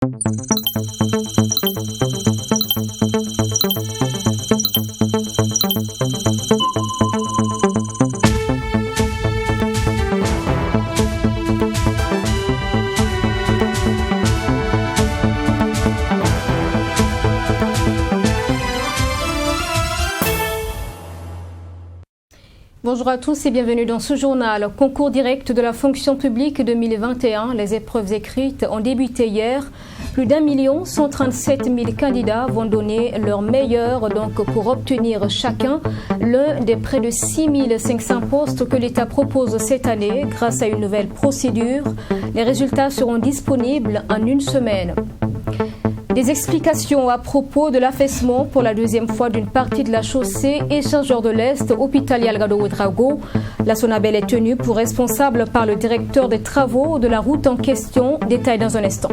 Bonjour à tous et bienvenue dans ce journal. Concours direct de la fonction publique 2021. Les épreuves écrites ont débuté hier. Plus d'1 137 000 candidats vont donner leur meilleur pour obtenir chacun l'un des près de 6 500 postes que l'État propose cette année grâce à une nouvelle procédure. Les résultats seront disponibles en une semaine. Des explications à propos de l'affaissement pour la deuxième fois d'une partie de la chaussée échangeur de l'Est, hôpitalier Algado-Ouedraogo. La Sonabel est tenue pour responsable par le directeur des travaux de la route en question. Détail dans un instant.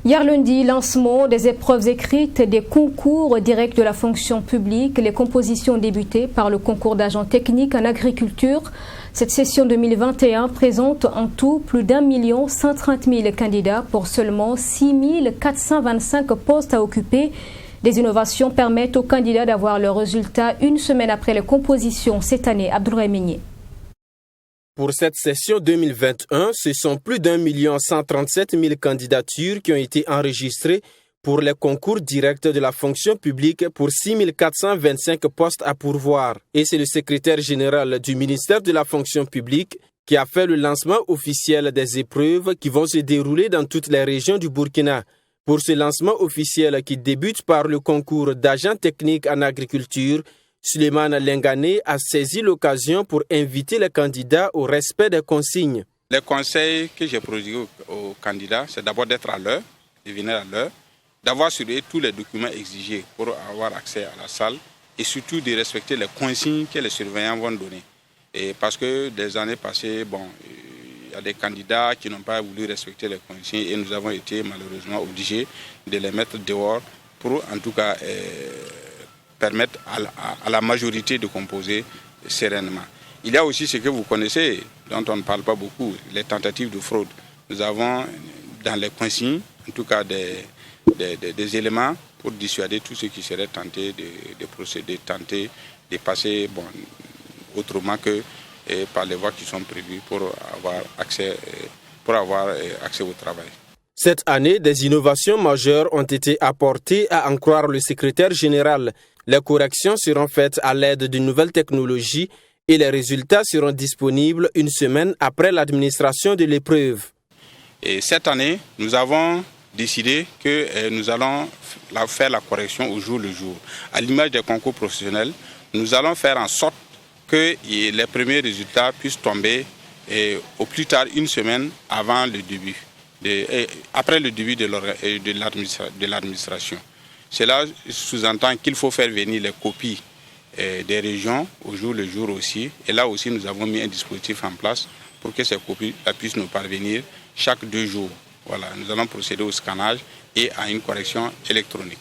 Hier lundi, lancement des épreuves écrites des concours directs de la fonction publique. Les compositions débutées par le concours d'agents techniques en agriculture. Cette session 2021 présente en tout plus d'1 130 000 candidats pour seulement 6 425 postes à occuper. Des innovations permettent aux candidats d'avoir leurs résultats une semaine après les compositions cette année. Abdoulaye Meigné. Pour cette session 2021, ce sont plus d'1 137 000 candidatures qui ont été enregistrées pour les concours directs de la fonction publique pour 6 425 postes à pourvoir. Et c'est le secrétaire général du ministère de la fonction publique qui a fait le lancement officiel des épreuves qui vont se dérouler dans toutes les régions du Burkina. Pour ce lancement officiel qui débute par le concours d'agents techniques en agriculture, Suleiman Lengane a saisi l'occasion pour inviter les candidats au respect des consignes. Les conseils que j'ai prodigués aux candidats, c'est d'abord d'être à l'heure, de venir à l'heure, d'avoir sur eux tous les documents exigés pour avoir accès à la salle et surtout de respecter les consignes que les surveillants vont donner. Et parce que des années passées, il y a des candidats qui n'ont pas voulu respecter les consignes et nous avons été malheureusement obligés de les mettre dehors pour en tout cas permettre à la majorité de composer sereinement. Il y a aussi ce que vous connaissez, dont on ne parle pas beaucoup, les tentatives de fraude. Nous avons dans les consignes, en tout cas des éléments pour dissuader tous ceux qui seraient tentés de procéder, tentés de passer autrement que par les voies qui sont prévues pour avoir accès au travail. Cette année, des innovations majeures ont été apportées à en croire le secrétaire général. Les corrections seront faites à l'aide de nouvelles technologies et les résultats seront disponibles une semaine après l'administration de l'épreuve. Et cette année, nous avons décidé que nous allons faire la correction au jour le jour. À l'image des concours professionnels, nous allons faire en sorte que les premiers résultats puissent tomber au plus tard une semaine avant le début, après le début de l'administration. Cela sous-entend qu'il faut faire venir les copies des régions au jour le jour aussi. Et là aussi, nous avons mis un dispositif en place pour que ces copies puissent nous parvenir chaque 2 jours. Voilà, nous allons procéder au scannage et à une correction électronique.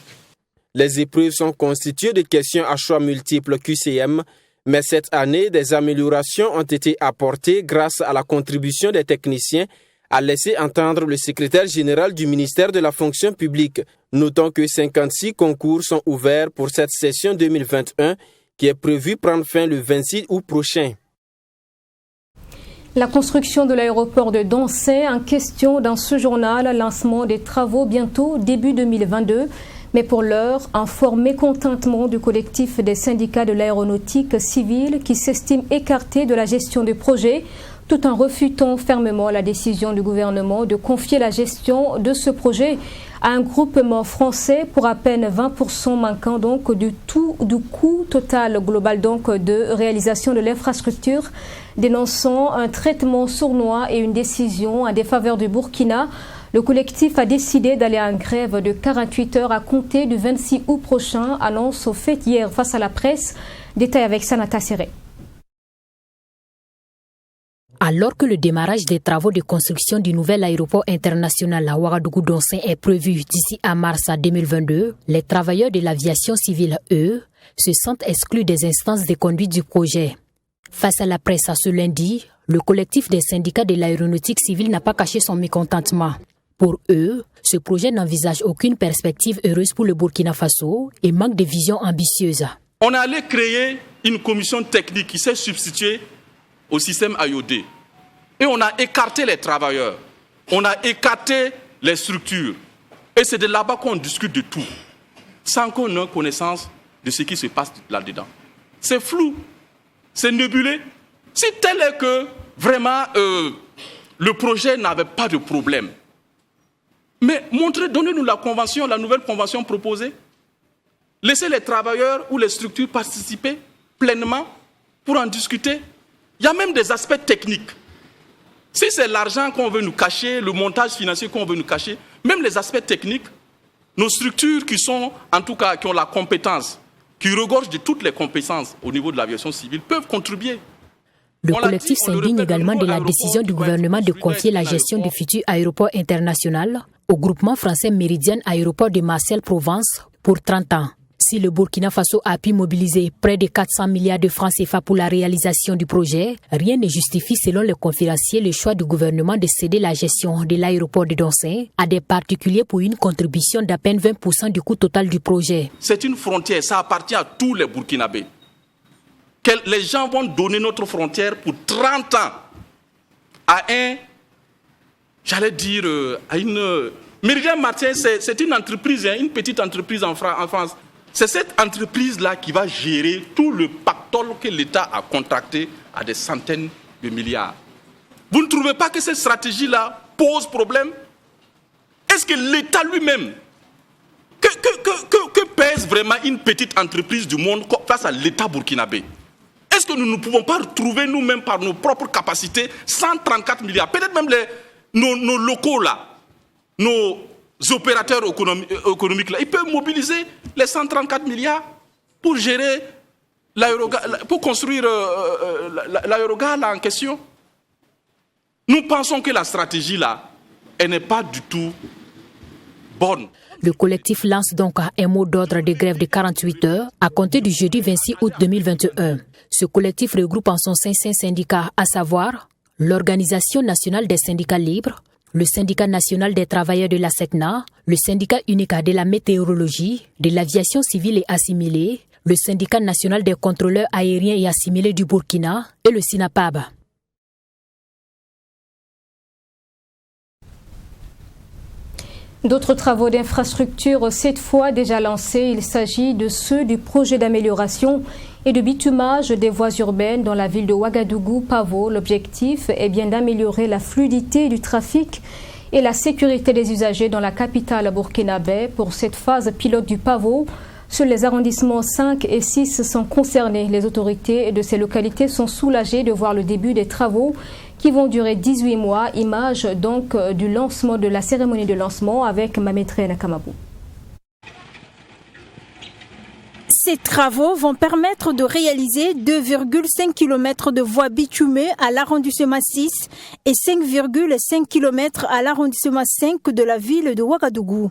Les épreuves sont constituées de questions à choix multiples QCM, mais cette année, des améliorations ont été apportées grâce à la contribution des techniciens, a laissé entendre le secrétaire général du ministère de la fonction publique. Notons que 56 concours sont ouverts pour cette session 2021 qui est prévue prendre fin le 26 août prochain. La construction de l'aéroport de Dancé en question dans ce journal, lancement des travaux bientôt début 2022. Mais pour l'heure, un fort mécontentement du collectif des syndicats de l'aéronautique civile qui s'estime écarté de la gestion du projet, tout en refutant fermement la décision du gouvernement de confier la gestion de ce projet à un groupement français pour à peine 20% manquant du coût total global de réalisation de l'infrastructure, dénonçant un traitement sournois et une décision en défaveur du Burkina. Le collectif a décidé d'aller en grève de 48 heures à compter du 26 août prochain, annonce faite hier face à la presse. Détail avec Sanata Seré. Alors que le démarrage des travaux de construction du nouvel aéroport international à Ouagadougou-Doncé est prévu d'ici à mars 2022, les travailleurs de l'aviation civile, eux, se sentent exclus des instances de conduite du projet. Face à la presse ce lundi, le collectif des syndicats de l'aéronautique civile n'a pas caché son mécontentement. Pour eux, ce projet n'envisage aucune perspective heureuse pour le Burkina Faso et manque de vision ambitieuse. On est allé créer une commission technique qui s'est substituée au système IOD. Et on a écarté les travailleurs, on a écarté les structures. Et c'est de là-bas qu'on discute de tout, sans qu'on ait connaissance de ce qui se passe là-dedans. C'est flou, c'est nébuleux. Si tel est que vraiment le projet n'avait pas de problème, mais donnez-nous la convention, la nouvelle convention proposée. Laissez les travailleurs ou les structures participer pleinement pour en discuter. Il y a même des aspects techniques. Si c'est l'argent qu'on veut nous cacher, le montage financier qu'on veut nous cacher, même les aspects techniques, nos structures qui sont, en tout cas, qui ont la compétence, qui regorgent de toutes les compétences au niveau de l'aviation civile, peuvent contribuer. Le collectif s'indigne également de la décision du gouvernement de confier la gestion du futur aéroport international au groupement français Méridien Aéroport de Marseille-Provence pour 30 ans. Si le Burkina Faso a pu mobiliser près de 400 milliards de francs CFA pour la réalisation du projet, rien ne justifie selon les conférenciers le choix du gouvernement de céder la gestion de l'aéroport de Doncé à des particuliers pour une contribution d'à peine 20% du coût total du projet. C'est une frontière, ça appartient à tous les Burkinabés. Les gens vont donner notre frontière pour 30 ans à une... Méridien Martin, c'est une entreprise, une petite entreprise en France. C'est cette entreprise-là qui va gérer tout le pactole que l'État a contracté à des centaines de milliards. Vous ne trouvez pas que cette stratégie-là pose problème? Est-ce que l'État lui-même, que pèse vraiment une petite entreprise du monde face à l'État burkinabé? Est-ce que nous ne pouvons pas retrouver nous-mêmes par nos propres capacités 134 milliards? Peut-être même nos locaux là, nos opérateurs économiques là, ils peuvent mobiliser les 134 milliards pour gérer pour construire l'aérogare là en question. Nous pensons que la stratégie là, elle n'est pas du tout bonne. Le collectif lance donc un mot d'ordre de grève de 48 heures à compter du jeudi 26 août 2021. Ce collectif regroupe en son sein 5 syndicats, à savoir l'Organisation nationale des syndicats libres, le syndicat national des travailleurs de la SECNA, le syndicat unique de la météorologie, de l'aviation civile et assimilée, le syndicat national des contrôleurs aériens et assimilés du Burkina et le SINAPAB. D'autres travaux d'infrastructure, cette fois déjà lancés, il s'agit de ceux du projet d'amélioration et de bitumage des voies urbaines dans la ville de Ouagadougou-Pavo. L'objectif est bien d'améliorer la fluidité du trafic et la sécurité des usagers dans la capitale burkinabé. Pour cette phase pilote du Pavo, seuls les arrondissements 5 et 6 sont concernés. Les autorités de ces localités sont soulagées de voir le début des travaux qui vont durer 18 mois. Image donc du lancement, de la cérémonie de lancement avec Mametre Nakamabou. Ces travaux vont permettre de réaliser 2,5 km de voies bitumées à l'arrondissement 6 et 5,5 km à l'arrondissement 5 de la ville de Ouagadougou.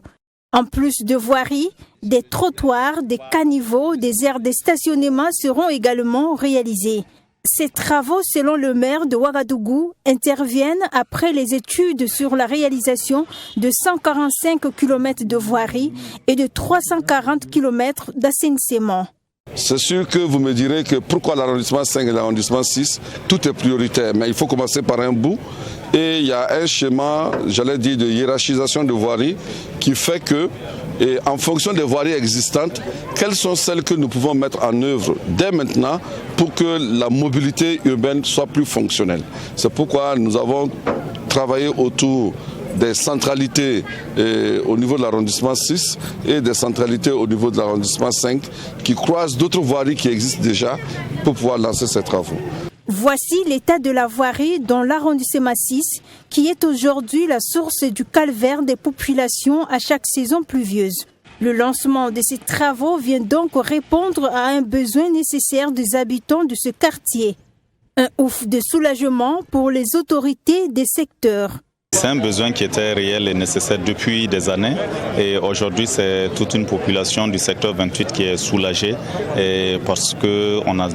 En plus de voiries, des trottoirs, des caniveaux, des aires de stationnement seront également réalisés. Ces travaux, selon le maire de Ouagadougou, interviennent après les études sur la réalisation de 145 km de voirie et de 340 km d'assainissement. C'est sûr que vous me direz que pourquoi l'arrondissement 5 et l'arrondissement 6, tout est prioritaire, mais il faut commencer par un bout. Et il y a un schéma, j'allais dire, de hiérarchisation de voirie qui fait que, et en fonction des voiries existantes, quelles sont celles que nous pouvons mettre en œuvre dès maintenant pour que la mobilité urbaine soit plus fonctionnelle. C'est pourquoi nous avons travaillé autour des centralités au niveau de l'arrondissement 6 et des centralités au niveau de l'arrondissement 5 qui croisent d'autres voiries qui existent déjà pour pouvoir lancer ces travaux. Voici l'état de la voirie dans l'arrondissement 6 qui est aujourd'hui la source du calvaire des populations à chaque saison pluvieuse. Le lancement de ces travaux vient donc répondre à un besoin nécessaire des habitants de ce quartier. Un ouf de soulagement pour les autorités des secteurs. C'est un besoin qui était réel et nécessaire depuis des années et aujourd'hui c'est toute une population du secteur 28 qui est soulagée parce qu'on a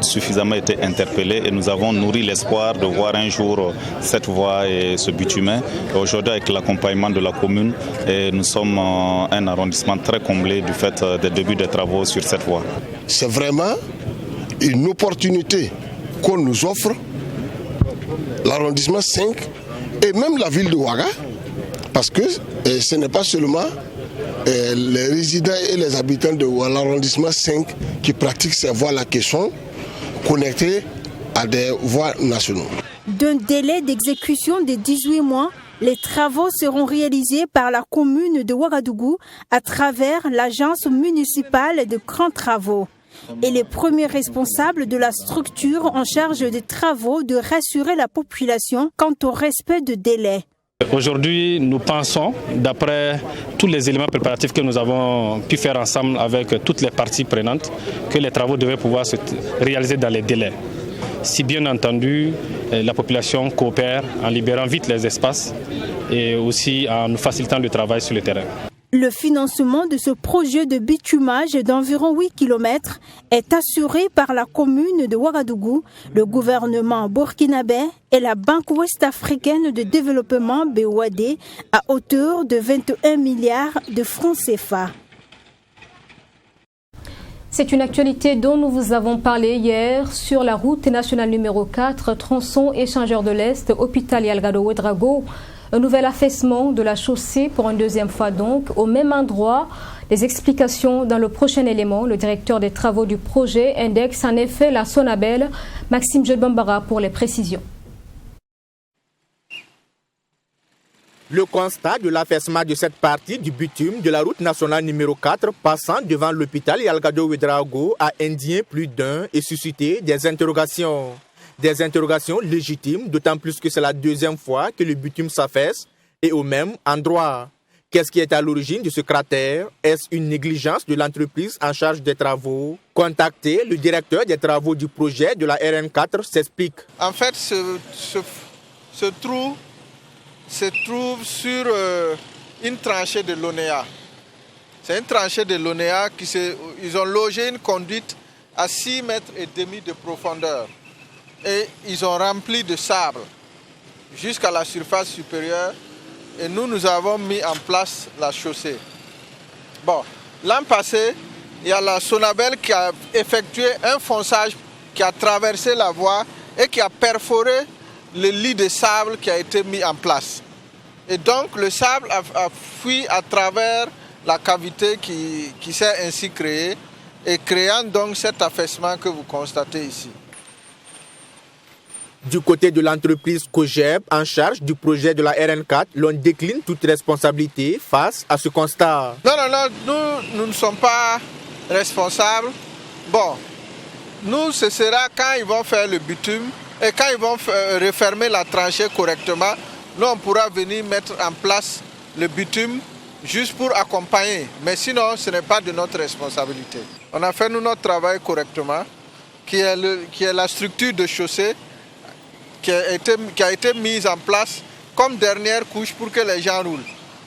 suffisamment été interpellés et nous avons nourri l'espoir de voir un jour cette voie et ce bitumen. Aujourd'hui avec l'accompagnement de la commune, nous sommes un arrondissement très comblé du fait des débuts des travaux sur cette voie. C'est vraiment une opportunité qu'on nous offre, l'arrondissement 5 et même la ville de Ouaga, parce que ce n'est pas seulement les résidents et les habitants de l'arrondissement 5 qui pratiquent ces voies-là qui sont connectés à des voies nationales. D'un délai d'exécution de 18 mois, les travaux seront réalisés par la commune de Ouagadougou à travers l'agence municipale de grands travaux. Et les premiers responsables de la structure en charge des travaux de rassurer la population quant au respect de délais. Aujourd'hui, nous pensons, d'après tous les éléments préparatifs que nous avons pu faire ensemble avec toutes les parties prenantes, que les travaux devaient pouvoir se réaliser dans les délais. Si bien entendu, la population coopère en libérant vite les espaces et aussi en nous facilitant le travail sur le terrain. Le financement de ce projet de bitumage d'environ 8 km est assuré par la commune de Ouagadougou, le gouvernement burkinabé et la Banque ouest-africaine de développement BOAD à hauteur de 21 milliards de francs CFA. C'est une actualité dont nous vous avons parlé hier sur la route nationale numéro 4, tronçon échangeur de l'Est, hôpital Yalgado-Ouedraogo. Un nouvel affaissement de la chaussée pour une deuxième fois donc au même endroit. Les explications dans le prochain élément. Le directeur des travaux du projet indexe en effet la Sonabel. Maxime Jodbambara pour les précisions. Le constat de l'affaissement de cette partie du bitume de la route nationale numéro 4 passant devant l'hôpital Yalgado-Ouedraogo a indigné plus d'un et suscité des interrogations. Des interrogations légitimes, d'autant plus que c'est la deuxième fois que le bitume s'affaisse et au même endroit. Qu'est-ce qui est à l'origine de ce cratère? Est-ce une négligence de l'entreprise en charge des travaux? Contacté, le directeur des travaux du projet de la RN4 s'explique. En fait, ce trou se trouve sur une tranchée de l'ONEA. C'est une tranchée de l'ONEA ils ont logé une conduite à 6,5 mètres de profondeur. Et ils ont rempli de sable jusqu'à la surface supérieure et nous avons mis en place la chaussée. Bon, l'an passé, il y a la Sonabel qui a effectué un fonçage qui a traversé la voie et qui a perforé le lit de sable qui a été mis en place. Et donc le sable a fui à travers la cavité qui s'est ainsi créée et créant donc cet affaissement que vous constatez ici. Du côté de l'entreprise COGEB en charge du projet de la RN4, l'on décline toute responsabilité face à ce constat. Non, nous ne sommes pas responsables. Bon, nous, ce sera quand ils vont faire le bitume et quand ils vont refermer la tranchée correctement, nous, on pourra venir mettre en place le bitume juste pour accompagner. Mais sinon, ce n'est pas de notre responsabilité. On a fait, nous, notre travail correctement, qui est la structure de chaussée, qui a été mise en place comme dernière couche pour que les gens roulent.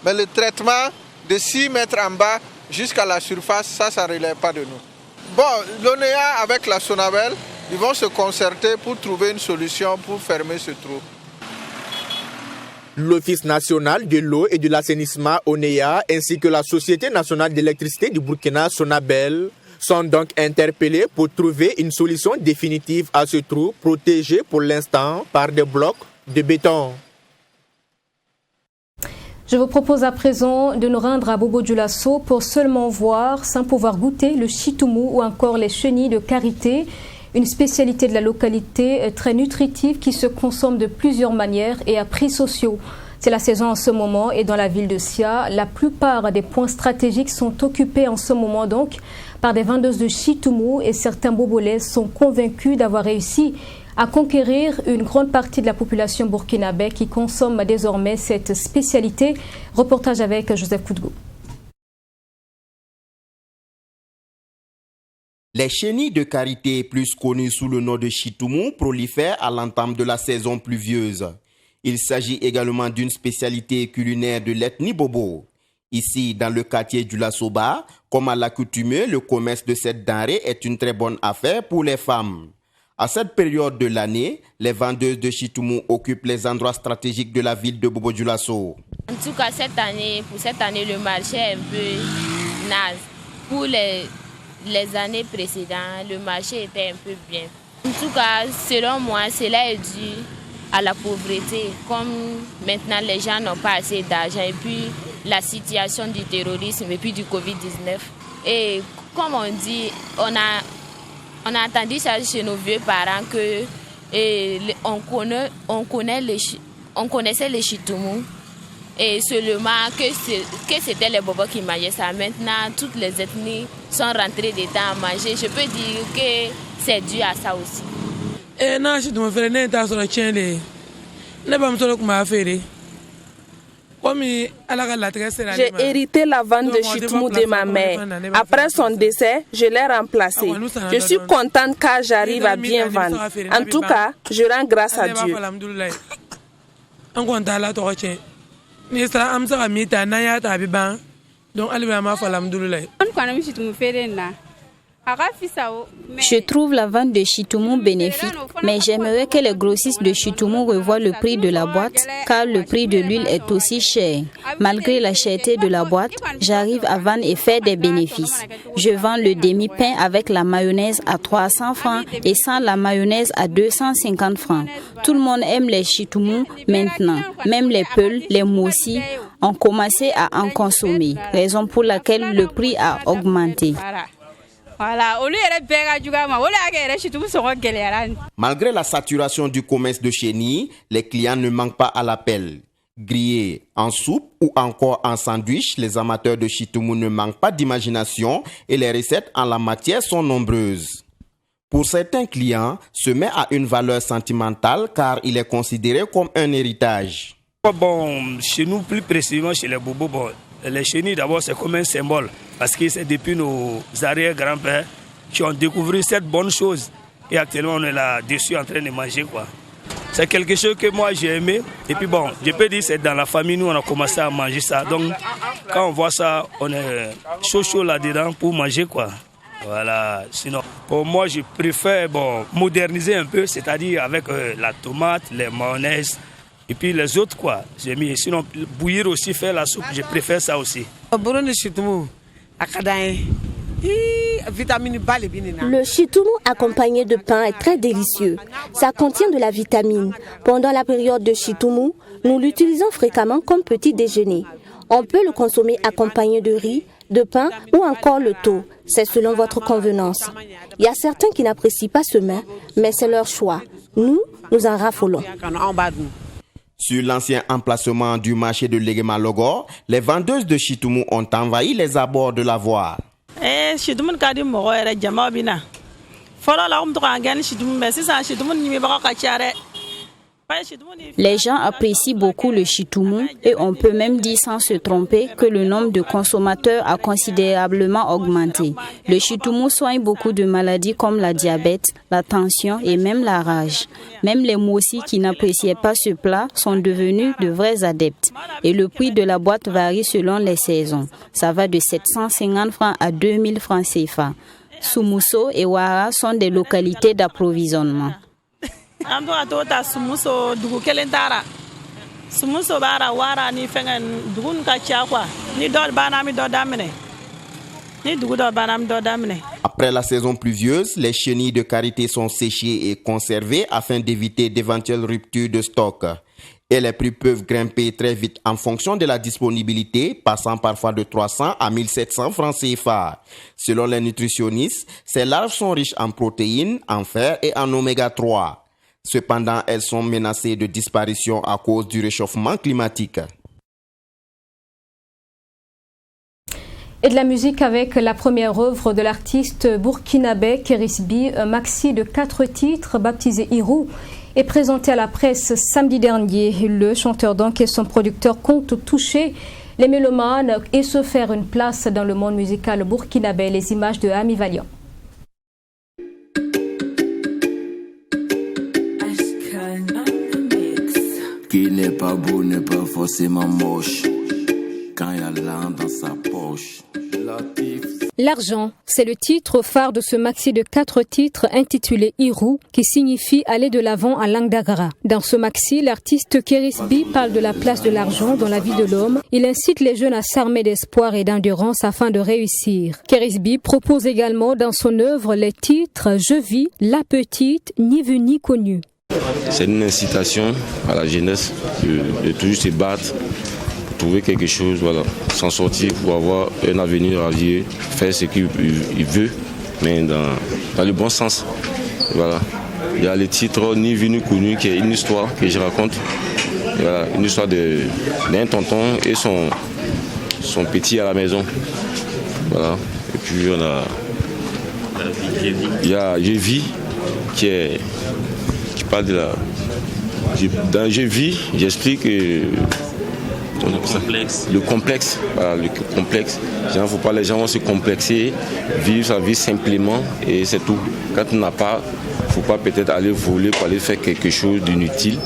Mais le traitement de 6 mètres en bas jusqu'à la surface, ça ne relève pas de nous. Bon, l'ONEA avec la Sonabel, ils vont se concerter pour trouver une solution pour fermer ce trou. L'Office national de l'eau et de l'assainissement ONEA ainsi que la Société nationale d'électricité du Burkina Sonabel sont donc interpellés pour trouver une solution définitive à ce trou protégé pour l'instant par des blocs de béton. Je vous propose à présent de nous rendre à Bobo-Dioulasso pour seulement voir, sans pouvoir goûter, le chitoumou ou encore les chenilles de karité, une spécialité de la localité très nutritive qui se consomme de plusieurs manières et à prix sociaux. C'est la saison en ce moment et dans la ville de Sia, la plupart des points stratégiques sont occupés en ce moment donc par des vendeuses de chitoumou et certains bobolais sont convaincus d'avoir réussi à conquérir une grande partie de la population burkinabé qui consomme désormais cette spécialité. Reportage avec Joseph Koudgou. Les chenilles de karité, plus connues sous le nom de chitoumou, prolifèrent à l'entame de la saison pluvieuse. Il s'agit également d'une spécialité culinaire de l'ethnie Bobo. Ici, dans le quartier du Lasoba, comme à l'accoutumée, le commerce de cette denrée est une très bonne affaire pour les femmes. À cette période de l'année, les vendeuses de chitoumou occupent les endroits stratégiques de la ville de Bobo-Dioulasso. En tout cas, pour cette année, le marché est un peu naze. Pour les années précédentes, le marché était un peu bien. En tout cas, selon moi, cela est dû à la pauvreté. Comme maintenant, les gens n'ont pas assez d'argent et puis la situation du terrorisme et puis du Covid-19. Et comme on dit, on a entendu ça chez nos vieux parents que on connaissait les chitoumous et seulement que c'était les bobos qui mangeaient ça. Maintenant, toutes les ethnies sont rentrées dedans à manger. Je peux dire que c'est dû à ça aussi. J'ai hérité la vente de chitoumou de ma mère. Après son décès, je l'ai remplacé. Je suis contente car j'arrive à bien vendre. En tout cas, je rends grâce à Dieu. Je trouve la vente de chitoumou bénéfique, mais j'aimerais que les grossistes de chitoumou revoient le prix de la boîte, car le prix de l'huile est aussi cher. Malgré la cherté de la boîte, j'arrive à vendre et faire des bénéfices. Je vends le demi-pain avec la mayonnaise à 300 francs et sans la mayonnaise à 250 francs. Tout le monde aime les chitoumou maintenant. Même les peuls, les moussis ont commencé à en consommer, raison pour laquelle le prix a augmenté. Malgré la saturation du commerce de chenilles, les clients ne manquent pas à l'appel. Grillés en soupe ou encore en sandwich, les amateurs de chitoumou ne manquent pas d'imagination et les recettes en la matière sont nombreuses. Pour certains clients, ce mets a une valeur sentimentale car il est considéré comme un héritage. Bon, chez nous, plus précisément chez les bobos, les chenilles d'abord c'est comme un symbole parce que c'est depuis nos arrière-grands-pères qui ont découvert cette bonne chose et actuellement on est là-dessus en train de manger quoi. C'est quelque chose que moi j'ai aimé et puis bon, je peux dire c'est dans la famille nous on a commencé à manger ça donc quand on voit ça on est chaud là-dedans pour manger quoi. Voilà, sinon pour moi je préfère moderniser un peu, c'est-à-dire avec la tomate, les mayonnaises et puis les autres quoi, j'ai mis sinon bouillir aussi, faire la soupe, je préfère ça aussi. Le chitoumou accompagné de pain est très délicieux. Ça contient de la vitamine. Pendant la période de chitoumou, nous l'utilisons fréquemment comme petit déjeuner. On peut le consommer accompagné de riz, de pain ou encore le taux. C'est selon votre convenance. Il y a certains qui n'apprécient pas ce mets, mais c'est leur choix. Nous en raffolons. Sur l'ancien emplacement du marché de Legema Logor, les vendeuses de chitoumou ont envahi les abords de la voie. Les gens apprécient beaucoup le chitoumou et on peut même dire sans se tromper que le nombre de consommateurs a considérablement augmenté. Le chitoumou soigne beaucoup de maladies comme la diabète, la tension et même la rage. Même les moussis qui n'appréciaient pas ce plat sont devenus de vrais adeptes. Et le prix de la boîte varie selon les saisons. Ça va de 750 francs à 2000 francs CFA. Soumousso et Ouara sont des localités d'approvisionnement. Après la saison pluvieuse, les chenilles de karité sont séchées et conservées afin d'éviter d'éventuelles ruptures de stock. Et les prix peuvent grimper très vite en fonction de la disponibilité, passant parfois de 300 à 1700 francs CFA. Selon les nutritionnistes, ces larves sont riches en protéines, en fer et en oméga 3. Cependant, elles sont menacées de disparition à cause du réchauffement climatique. Et de la musique avec la première œuvre de l'artiste burkinabé Kérisbi, un maxi de 4 titres baptisé Irou, est présenté à la presse samedi dernier. Le chanteur donc et son producteur comptent toucher les mélomanes et se faire une place dans le monde musical burkinabé. Les images de Ami Valiant. Guinée pas beau n'est pas forcément moche. Quand il y a l'argent dans sa poche. L'argent, c'est le titre phare de ce maxi de 4 titres intitulé Irou, qui signifie aller de l'avant en langue d'Agra. Dans ce maxi, l'artiste Kerisbi parle de la place de l'argent dans la vie de l'homme. Il incite les jeunes à s'armer d'espoir et d'endurance afin de réussir. Kerisbi propose également dans son œuvre les titres Je vis, La petite, Ni vu ni connu. C'est une incitation à la jeunesse de toujours se battre, trouver quelque chose, voilà, s'en sortir pour avoir un avenir radieux, faire ce qu'il veut, mais dans le bon sens. Voilà. Il y a le titre Ni vu ni connu, qui est une histoire que je raconte. Voilà, une histoire d'un tonton et son petit à la maison. Voilà. Et puis on a il y a Je vis qui parle de la. Dans Je vis, j'explique le complexe. Voilà, le complexe. Il ne faut pas les gens vont se complexer, vivre sa vie simplement et c'est tout. Quand on n'a pas, il ne faut pas peut-être aller voler pour aller faire quelque chose d'inutile.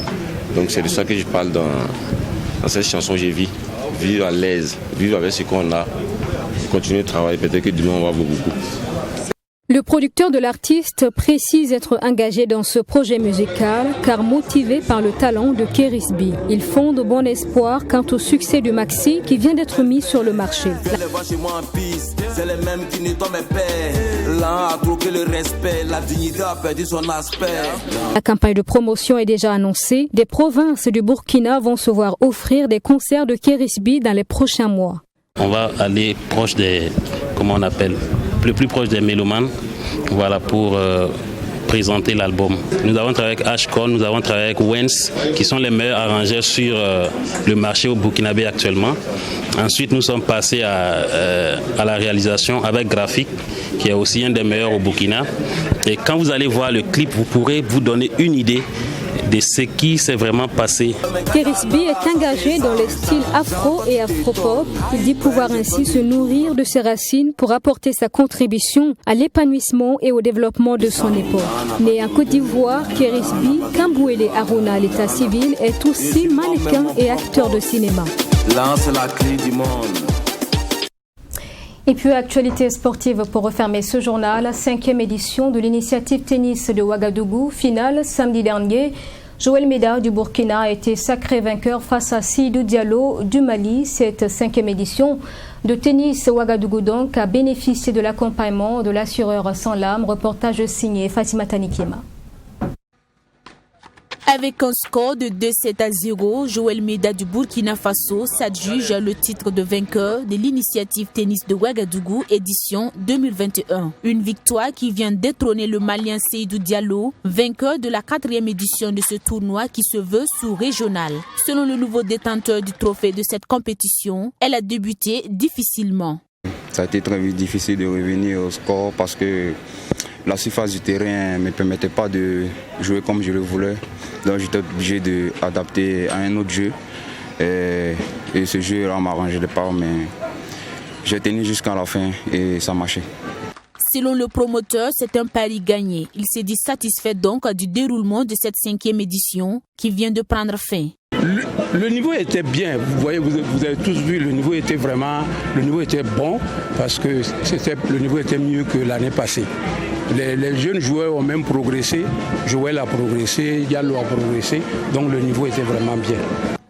Donc c'est de ça que je parle dans cette chanson Je vis. Vivre à l'aise, vivre avec ce qu'on a, continuer de travailler, peut-être que demain on va voir beaucoup. Le producteur de l'artiste précise être engagé dans ce projet musical car motivé par le talent de Kerisbi. Il fonde bon espoir quant au succès du maxi qui vient d'être mis sur le marché. La campagne de promotion est déjà annoncée. Des provinces du Burkina vont se voir offrir des concerts de Kerisbi dans les prochains mois. On va aller proche des, comment on appelle, le plus proche des mélomanes, voilà, pour présenter l'album. Nous avons travaillé avec Ashcon, nous avons travaillé avec Wens, qui sont les meilleurs arrangeurs sur le marché au Burkinabé actuellement. Ensuite, nous sommes passés à la réalisation avec Graphique, qui est aussi un des meilleurs au Burkina. Et quand vous allez voir le clip, vous pourrez vous donner une idée de ce qui s'est vraiment passé. Kerisbi est engagé dans les styles afro et afropop. Il dit pouvoir ainsi se nourrir de ses racines pour apporter sa contribution à l'épanouissement et au développement de son époque. Né en Côte d'Ivoire, Kerisbi Kambouele Aruna à l'état civil est aussi mannequin et acteur de cinéma. Lance la clé du monde. Et puis, actualité sportive pour refermer ce journal, la 5e édition de l'initiative tennis de Ouagadougou, finale samedi dernier. Joël Meda du Burkina a été sacré vainqueur face à Seydou Diallo du Mali. Cette 5e édition de tennis Ouagadougou donc a bénéficié de l'accompagnement de l'assureur sans lame. Reportage signé Fatima Tanikiema. Avec un score de 2-7-0, Joël Meda du Burkina Faso s'adjuge le titre de vainqueur de l'initiative tennis de Ouagadougou édition 2021. Une victoire qui vient détrôner le Malien Seydou Diallo, vainqueur de la 4e édition de ce tournoi qui se veut sous-régional. Selon le nouveau détenteur du trophée de cette compétition, elle a débuté difficilement. Ça a été très difficile de revenir au score parce que la surface du terrain ne me permettait pas de jouer comme je le voulais. Donc j'étais obligé d'adapter à un autre jeu. Et ce jeu ne m'arrangeait pas, mais j'ai tenu jusqu'à la fin et ça marchait. Selon le promoteur, c'est un pari gagné. Il s'est dit satisfait donc du déroulement de cette 5e édition qui vient de prendre fin. Le niveau était bien, vous voyez, vous avez tous vu, le niveau était bon parce que le niveau était mieux que l'année passée. Les jeunes joueurs ont même progressé, Joël a progressé, Diallo a progressé, donc le niveau était vraiment bien.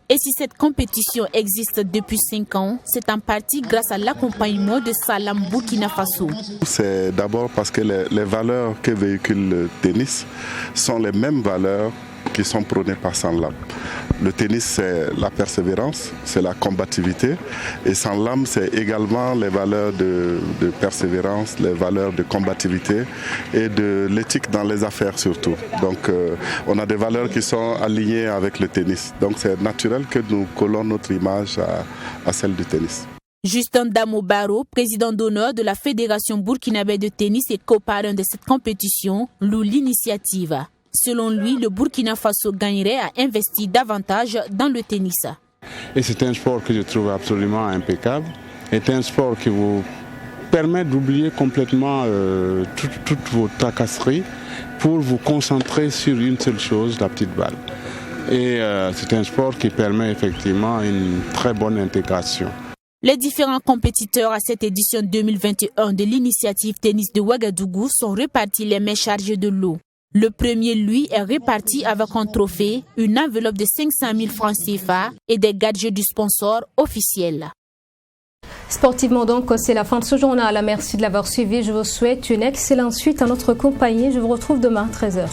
Et si cette compétition existe depuis 5 ans, c'est en partie grâce à l'accompagnement de Salam Burkina Faso. C'est d'abord parce que les valeurs que véhicule le tennis sont les mêmes valeurs qui sont prônées par Salam. Le tennis, c'est la persévérance, c'est la combativité. Et Salam, c'est également les valeurs de persévérance, les valeurs de combativité et de l'éthique dans les affaires surtout. Donc, on a des valeurs qui sont alignées avec le tennis. Donc, c'est naturel que nous collons notre image à celle du tennis. Justin Damo Baro, président d'honneur de la Fédération burkinabé de tennis et coparrain de cette compétition, loue l'initiative. Selon lui, le Burkina Faso gagnerait à investir davantage dans le tennis. Et c'est un sport que je trouve absolument impeccable. C'est un sport qui vous permet d'oublier complètement toutes vos tracasseries pour vous concentrer sur une seule chose, la petite balle. et c'est un sport qui permet effectivement une très bonne intégration. Les différents compétiteurs à cette édition 2021 de l'initiative Tennis de Ouagadougou sont répartis les mains chargées de lot. Le premier, lui, est réparti avec un trophée, une enveloppe de 500 000 francs CFA et des gadgets du sponsor officiel. Sportivement donc, c'est la fin de ce journal. Merci de l'avoir suivi. Je vous souhaite une excellente suite à notre compagnie. Je vous retrouve demain à 13h.